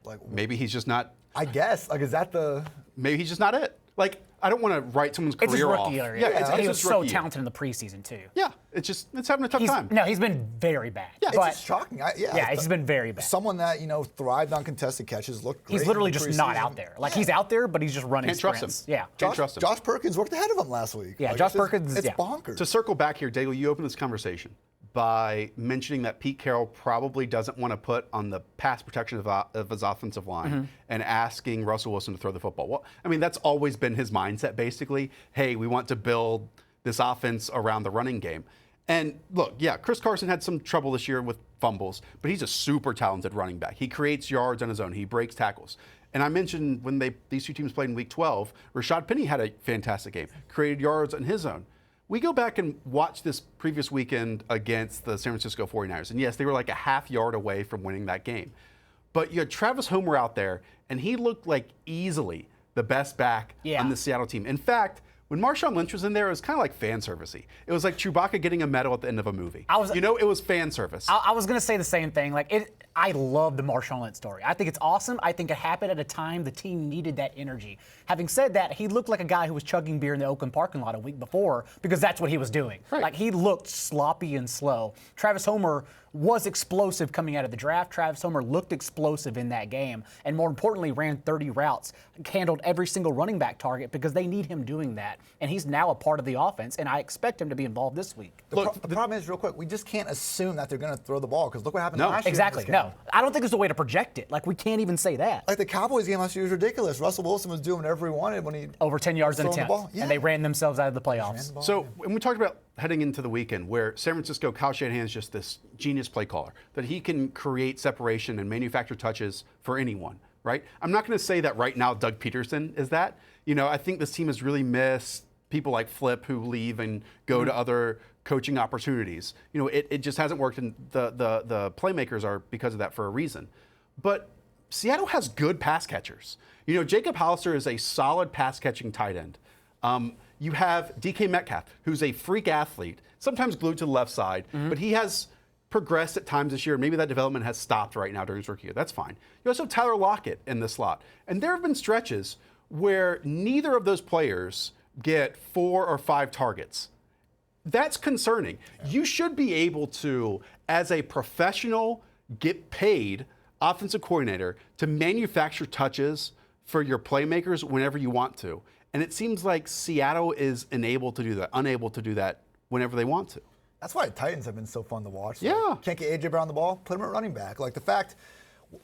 Speaker 3: Like,
Speaker 1: maybe he's just not.
Speaker 3: I guess. Like, is that the?
Speaker 1: Maybe he's just not it. Like, I don't want to write someone's career
Speaker 2: it's his rookie
Speaker 1: off.
Speaker 2: Year.
Speaker 1: Yeah,
Speaker 2: he was so talented in the preseason too.
Speaker 1: Yeah, it's having a tough time.
Speaker 2: No, he's been very bad.
Speaker 3: Yeah, it's just shocking.
Speaker 2: He's been very bad.
Speaker 3: Someone that, you know, thrived on contested catches, looked great.
Speaker 2: He's literally just not out there. Like, he's out there, but he's just running
Speaker 1: Can't trust
Speaker 2: sprints.
Speaker 1: him.
Speaker 2: Yeah.
Speaker 1: Can't trust him.
Speaker 3: Josh Perkins worked ahead of him last week.
Speaker 2: Yeah,
Speaker 3: like,
Speaker 2: Josh Perkins.
Speaker 3: It's bonkers.
Speaker 1: To circle back here, Daigle, you opened this conversation by mentioning that Pete Carroll probably doesn't want to put on the pass protection of his offensive line and asking Russell Wilson to throw the football. Well, I mean, that's always been his mindset, basically. Hey, we want to build this offense around the running game. And look, yeah, Chris Carson had some trouble this year with fumbles, but he's a super talented running back. He creates yards on his own. He breaks tackles. And I mentioned when these two teams played in Week 12, Rashad Penny had a fantastic game, created yards on his own. We go back and watch this previous weekend against the San Francisco 49ers. And yes, they were like a half yard away from winning that game. But you had Travis Homer out there, and he looked like easily the best back on the Seattle team. In fact, when Marshawn Lynch was in there, it was kind of like fan servicey. It was like Chewbacca getting a medal at the end of a movie. It was fan service.
Speaker 2: I was going to say the same thing. I love the Marshawn Lynch story. I think it's awesome. I think it happened at a time the team needed that energy. Having said that, he looked like a guy who was chugging beer in the Oakland parking lot a week before because that's what he was doing. Right. Like, he looked sloppy and slow. Travis Homer was explosive coming out of the draft. Travis Homer looked explosive in that game, and more importantly, ran 30 routes, handled every single running back target because they need him doing that. And he's now a part of the offense, and I expect him to be involved this week.
Speaker 3: The problem is, real quick, we just can't assume that they're going to throw the ball because look what happened last year.
Speaker 2: Exactly. No, I don't think there's a way to project it. Like, we can't even say that.
Speaker 3: Like the Cowboys game last year was ridiculous. Russell Wilson was doing whatever he wanted when he
Speaker 2: over 10 yards in attempt, and they ran themselves out of the playoffs.
Speaker 1: So when we talked about heading into the weekend, where San Francisco, Kyle Shanahan is just this genius play caller, that he can create separation and manufacture touches for anyone, right? I'm not going to say that right now Doug Peterson is that. I think this team has really missed people like Flip who leave and go to other coaching opportunities. It just hasn't worked, and the playmakers are because of that for a reason. But Seattle has good pass catchers. Jacob Hollister is a solid pass-catching tight end. You have DK Metcalf, who's a freak athlete, sometimes glued to the left side, but he has progressed at times this year. Maybe that development has stopped right now during his rookie year. That's fine. You also have Tyler Lockett in the slot. And there have been stretches where neither of those players get 4 or 5 targets. That's concerning. You should be able to, as a professional, get paid offensive coordinator to manufacture touches for your playmakers whenever you want to. And it seems like Seattle is unable to do that whenever they want to.
Speaker 3: That's why the Titans have been so fun to watch.
Speaker 1: Yeah.
Speaker 3: Can't get A.J. Brown the ball, put him at running back. Like the fact,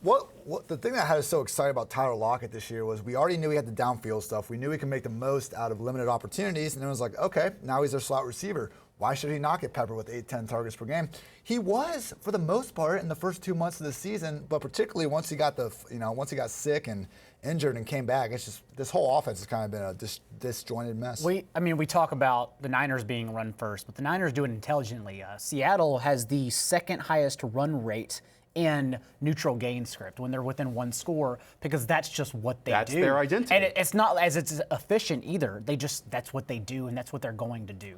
Speaker 3: the thing that had us so excited about Tyler Lockett this year was we already knew he had the downfield stuff. We knew he could make the most out of limited opportunities. And it was like, okay, now he's their slot receiver. Why should he not get peppered with 8-10 targets per game? He was, for the most part, in the first 2 months of the season, but particularly once he got once he got sick and injured and came back, it's just this whole offense has kind of been a disjointed mess.
Speaker 2: We talk about the Niners being run first, but the Niners do it intelligently. Seattle has the second highest run rate in neutral gain script when they're within one score because that's just what they do.
Speaker 1: That's their identity.
Speaker 2: And it's not as it's efficient either. That's what they do, and that's what they're going to do.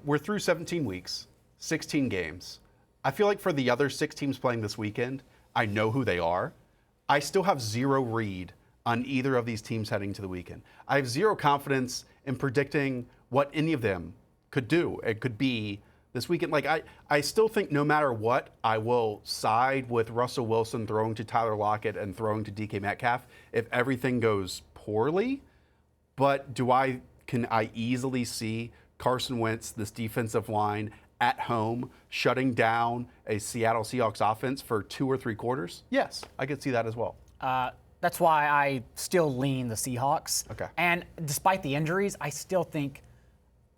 Speaker 1: We're through 17 weeks, 16 games. I feel like for the other 6 teams playing this weekend, I know who they are. I still have zero read on either of these teams heading to the weekend. I have zero confidence in predicting what any of them could do. It could be this weekend. Like I still think no matter what, I will side with Russell Wilson throwing to Tyler Lockett and throwing to DK Metcalf if everything goes poorly. But can I easily see Carson Wentz, this defensive line, at home, shutting down a Seattle Seahawks offense for 2 or 3 quarters? Yes, I could see that as well.
Speaker 2: That's why I still lean the Seahawks.
Speaker 1: Okay.
Speaker 2: And despite the injuries, I still think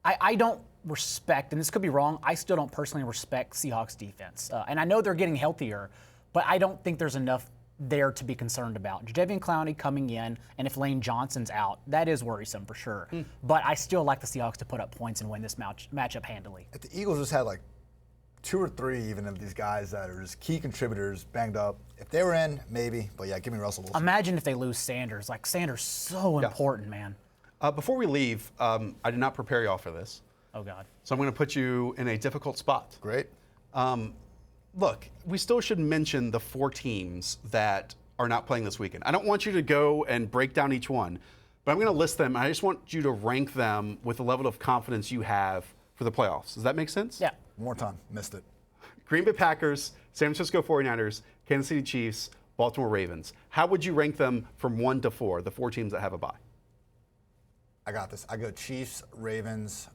Speaker 2: I don't respect, and this could be wrong, I still don't personally respect Seahawks defense. And I know they're getting healthier, but I don't think there's enough there to be concerned about. Jadeveon Clowney coming in, and if Lane Johnson's out, that is worrisome for sure. But I still like the Seahawks to put up points and win this matchup handily.
Speaker 3: If the Eagles just had like 2 or 3 even of these guys that are just key contributors banged up, if they were in, maybe. But yeah, give me Russell Wilson.
Speaker 2: Imagine if they lose Sanders. Like, Sanders so important, man.
Speaker 1: Before we leave, I did not prepare y'all for this.
Speaker 2: Oh, God.
Speaker 1: So I'm going to put you in a difficult spot.
Speaker 3: Great.
Speaker 1: Look, we still should mention the 4 teams that are not playing this weekend. I don't want you to go and break down each one, but I'm going to list them. I just want you to rank them with the level of confidence you have for the playoffs. Does that make sense?
Speaker 2: Yeah.
Speaker 3: One more time. Missed it.
Speaker 1: Green Bay Packers, San Francisco 49ers, Kansas City Chiefs, Baltimore Ravens. How would you rank them from 1 to 4, the 4 teams that have a bye?
Speaker 3: I got this. I go Chiefs, Ravens,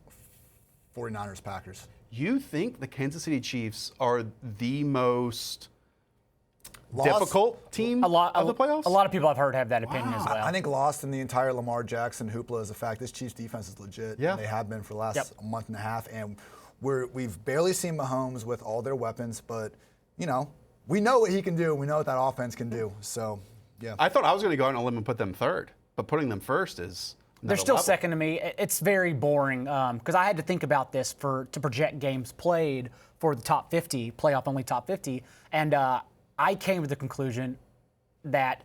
Speaker 3: 49ers, Packers.
Speaker 1: You think the Kansas City Chiefs are the most difficult team of the playoffs?
Speaker 2: A lot of people I've heard have that opinion as well.
Speaker 3: I think lost in the entire Lamar Jackson hoopla is the fact this Chiefs defense is legit.
Speaker 1: Yeah.
Speaker 3: And they have been for the last month and a half. And we've barely seen Mahomes with all their weapons, but, we know what he can do. We know what that offense can do. So, yeah.
Speaker 1: I thought I was going to go out on a limb and put them 3rd, but putting them 1st is
Speaker 2: They're still second to me. It's very boring because I had to think about this to project games played for the top 50, playoff-only top 50, and I came to the conclusion that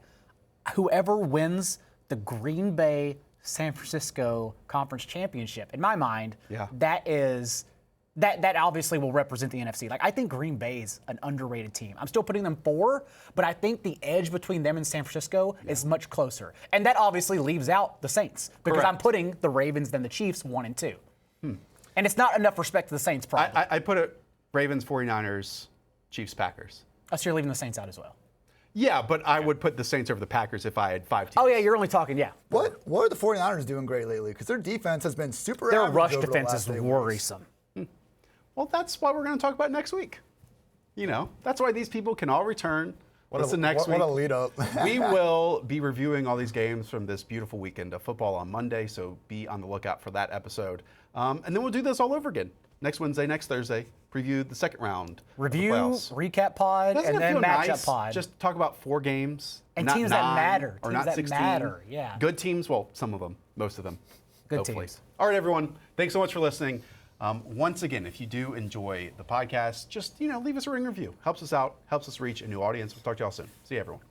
Speaker 2: whoever wins the Green Bay San Francisco Conference Championship, in my mind, that obviously will represent the NFC. Like, I think Green Bay's an underrated team. I'm still putting them 4, but I think the edge between them and San Francisco is much closer. And that obviously leaves out the Saints because I'm putting the Ravens then the Chiefs 1 and 2. And it's not enough respect to the Saints, probably.
Speaker 1: I put it Ravens, 49ers, Chiefs, Packers.
Speaker 2: Oh, so you're leaving the Saints out as well.
Speaker 1: Yeah, but I would put the Saints over the Packers if I had 5 teams.
Speaker 2: Oh, yeah, you're only talking, yeah.
Speaker 3: What are the 49ers doing great lately? Because their defense has been super
Speaker 2: Their
Speaker 3: average
Speaker 2: rush
Speaker 3: over the
Speaker 2: defense
Speaker 3: last
Speaker 2: is
Speaker 3: 8 weeks.
Speaker 2: worrisome.
Speaker 1: Well, that's what we're going to talk about next week. You know, that's why these people can all return. Listen next week.
Speaker 3: What a lead up.
Speaker 1: We will be reviewing all these games from this beautiful weekend of football on Monday, so be on the lookout for that episode. And then we'll do this all over again. Next Wednesday, next Thursday, preview the second round.
Speaker 2: Review,
Speaker 1: of the playoffs.
Speaker 2: recap pod,
Speaker 1: Doesn't
Speaker 2: and
Speaker 1: it
Speaker 2: then
Speaker 1: feel
Speaker 2: matchup
Speaker 1: nice?
Speaker 2: pod.
Speaker 1: Just talk about 4 games.
Speaker 2: And
Speaker 1: not
Speaker 2: teams that
Speaker 1: 9,
Speaker 2: matter.
Speaker 1: Or
Speaker 2: Teams
Speaker 1: not
Speaker 2: that
Speaker 1: 16.
Speaker 2: matter, yeah.
Speaker 1: Good teams, well, some of them, most of them.
Speaker 2: Good
Speaker 1: hopefully.
Speaker 2: teams.
Speaker 1: All right, everyone. Thanks so much for listening. Once again, if you do enjoy the podcast, just leave us a ring review. Helps us out, helps us reach a new audience. We'll talk to y'all soon. See you, everyone.